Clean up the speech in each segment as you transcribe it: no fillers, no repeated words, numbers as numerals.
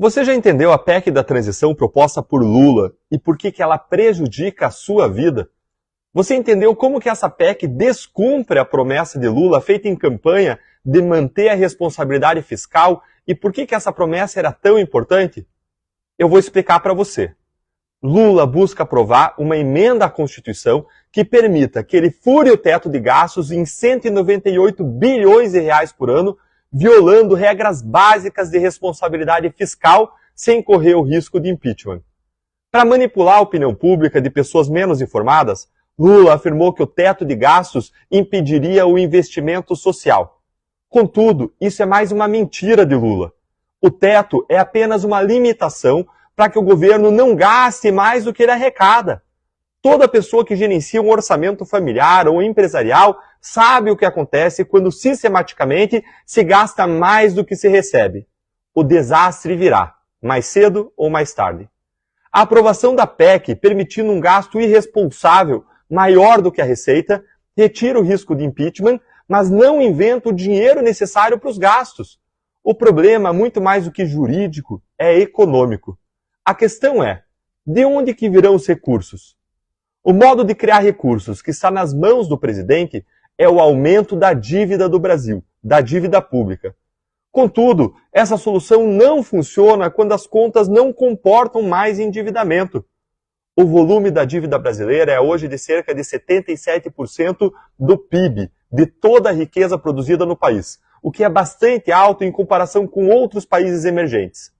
Você já entendeu a PEC da transição proposta por Lula e por que ela prejudica a sua vida? Você entendeu como que essa PEC descumpre a promessa de Lula feita em campanha de manter a responsabilidade fiscal e por que essa promessa era tão importante? Eu vou explicar para você. Lula busca aprovar uma emenda à Constituição que permita que ele fure o teto de gastos em 198 bilhões de reais por ano, violando regras básicas de responsabilidade fiscal sem correr o risco de impeachment. Para manipular a opinião pública de pessoas menos informadas, Lula afirmou que o teto de gastos impediria o investimento social. Contudo, isso é mais uma mentira de Lula. O teto é apenas uma limitação para que o governo não gaste mais do que ele arrecada. Toda pessoa que gerencia um orçamento familiar ou empresarial sabe o que acontece quando sistematicamente se gasta mais do que se recebe. O desastre virá, mais cedo ou mais tarde. A aprovação da PEC, permitindo um gasto irresponsável maior do que a receita, retira o risco de impeachment, mas não inventa o dinheiro necessário para os gastos. O problema, muito mais do que jurídico, é econômico. A questão é, de onde que virão os recursos? O modo de criar recursos que está nas mãos do presidente é o aumento da dívida do Brasil, da dívida pública. Contudo, essa solução não funciona quando as contas não comportam mais endividamento. O volume da dívida brasileira é hoje de cerca de 77% do PIB, de toda a riqueza produzida no país, o que é bastante alto em comparação com outros países emergentes.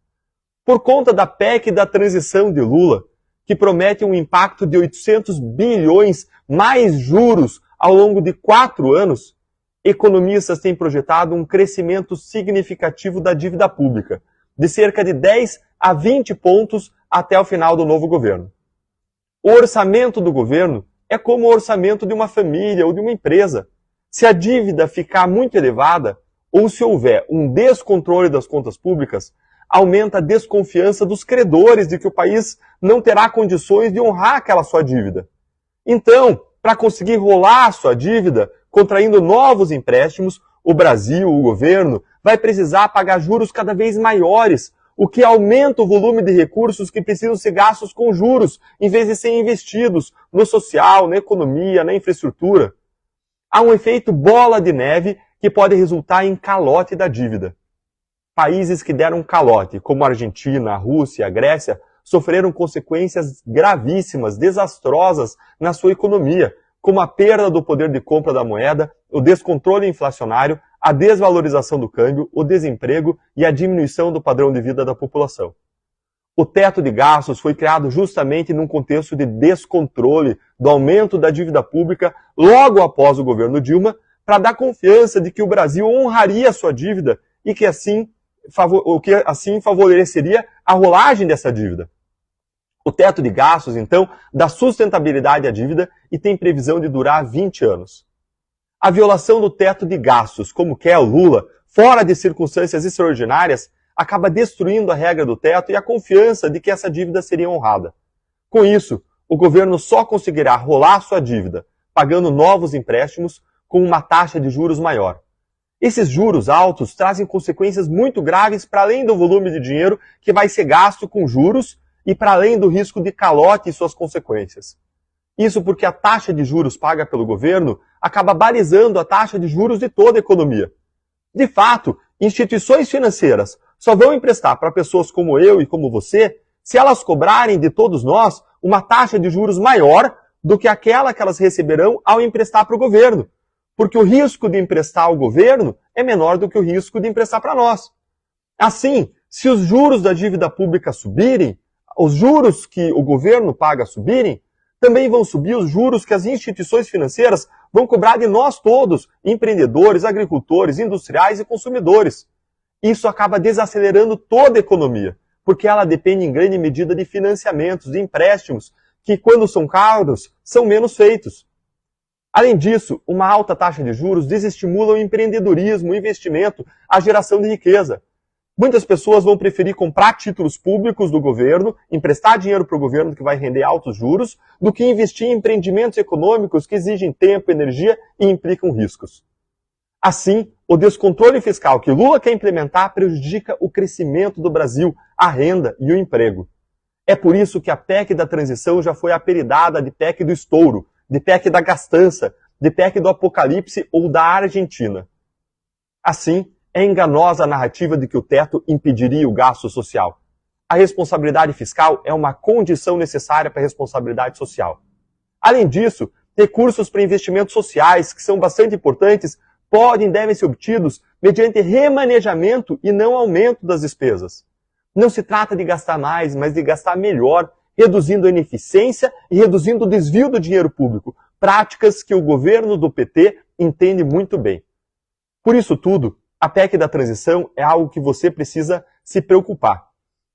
Por conta da PEC da transição de Lula, que promete um impacto de 800 bilhões mais juros ao longo de 4 anos, economistas têm projetado um crescimento significativo da dívida pública, de cerca de 10 a 20 pontos até o final do novo governo. O orçamento do governo é como o orçamento de uma família ou de uma empresa. Se a dívida ficar muito elevada, ou se houver um descontrole das contas públicas, aumenta a desconfiança dos credores de que o país não terá condições de honrar aquela sua dívida. Então, para conseguir rolar a sua dívida, contraindo novos empréstimos, o Brasil, o governo, vai precisar pagar juros cada vez maiores, o que aumenta o volume de recursos que precisam ser gastos com juros, em vez de serem investidos no social, na economia, na infraestrutura. Há um efeito bola de neve que pode resultar em calote da dívida. Países que deram calote, como a Argentina, a Rússia, a Grécia, sofreram consequências gravíssimas, desastrosas na sua economia, como a perda do poder de compra da moeda, o descontrole inflacionário, a desvalorização do câmbio, o desemprego e a diminuição do padrão de vida da população. O teto de gastos foi criado justamente num contexto de descontrole do aumento da dívida pública logo após o governo Dilma, para dar confiança de que o Brasil honraria a sua dívida e que assim favoreceria a rolagem dessa dívida. O teto de gastos, então, dá sustentabilidade à dívida e tem previsão de durar 20 anos. A violação do teto de gastos, como quer o Lula, fora de circunstâncias extraordinárias, acaba destruindo a regra do teto e a confiança de que essa dívida seria honrada. Com isso, o governo só conseguirá rolar sua dívida, pagando novos empréstimos com uma taxa de juros maior. Esses juros altos trazem consequências muito graves para além do volume de dinheiro que vai ser gasto com juros e para além do risco de calote e suas consequências. Isso porque a taxa de juros paga pelo governo acaba balizando a taxa de juros de toda a economia. De fato, instituições financeiras só vão emprestar para pessoas como eu e como você se elas cobrarem de todos nós uma taxa de juros maior do que aquela que elas receberão ao emprestar para o governo. Porque o risco de emprestar ao governo é menor do que o risco de emprestar para nós. Assim, se os juros da dívida pública subirem, os juros que o governo paga subirem, também vão subir os juros que as instituições financeiras vão cobrar de nós todos, empreendedores, agricultores, industriais e consumidores. Isso acaba desacelerando toda a economia, porque ela depende em grande medida de financiamentos, de empréstimos, que quando são caros, são menos feitos. Além disso, uma alta taxa de juros desestimula o empreendedorismo, o investimento, a geração de riqueza. Muitas pessoas vão preferir comprar títulos públicos do governo, emprestar dinheiro para o governo que vai render altos juros, do que investir em empreendimentos econômicos que exigem tempo, energia e implicam riscos. Assim, O descontrole fiscal que Lula quer implementar prejudica o crescimento do Brasil, a renda e o emprego. É por isso que a PEC da transição já foi apelidada de PEC do estouro, de PEC da gastança, de PEC do apocalipse ou da Argentina. Assim, é enganosa a narrativa de que o teto impediria o gasto social. A responsabilidade fiscal é uma condição necessária para a responsabilidade social. Além disso, recursos para investimentos sociais, que são bastante importantes, podem e devem ser obtidos mediante remanejamento e não aumento das despesas. Não se trata de gastar mais, mas de gastar melhor, reduzindo a ineficiência e reduzindo o desvio do dinheiro público, práticas que o governo do PT entende muito bem. Por isso tudo, a PEC da transição é algo que você precisa se preocupar.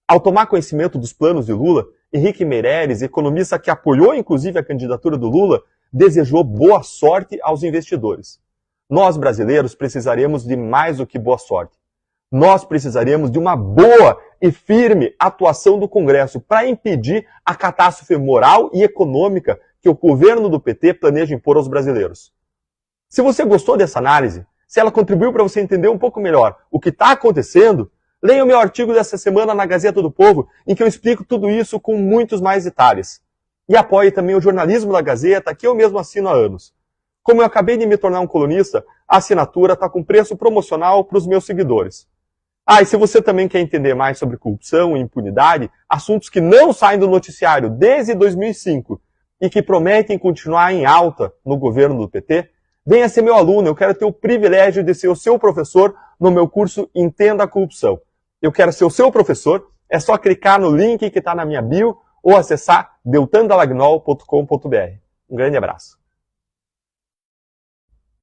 Ao tomar conhecimento dos planos de Lula, Henrique Meirelles, economista que apoiou inclusive a candidatura do Lula, desejou boa sorte aos investidores. Nós, brasileiros, precisaremos de mais do que boa sorte. Nós precisaremos de uma boa e firme atuação do Congresso para impedir a catástrofe moral e econômica que o governo do PT planeja impor aos brasileiros. Se você gostou dessa análise, se ela contribuiu para você entender um pouco melhor o que está acontecendo, leia o meu artigo dessa semana na Gazeta do Povo, em que eu explico tudo isso com muitos mais detalhes. E apoie também o jornalismo da Gazeta, que eu mesmo assino há anos. Como eu acabei de me tornar um colunista, a assinatura está com preço promocional para os meus seguidores. E se você também quer entender mais sobre corrupção e impunidade, assuntos que não saem do noticiário desde 2005 e que prometem continuar em alta no governo do PT, venha ser meu aluno, eu quero ter o privilégio de ser o seu professor no meu curso Entenda a Corrupção. Eu quero ser o seu professor, é só clicar no link que está na minha bio ou acessar deltandalagnol.com.br. Um grande abraço.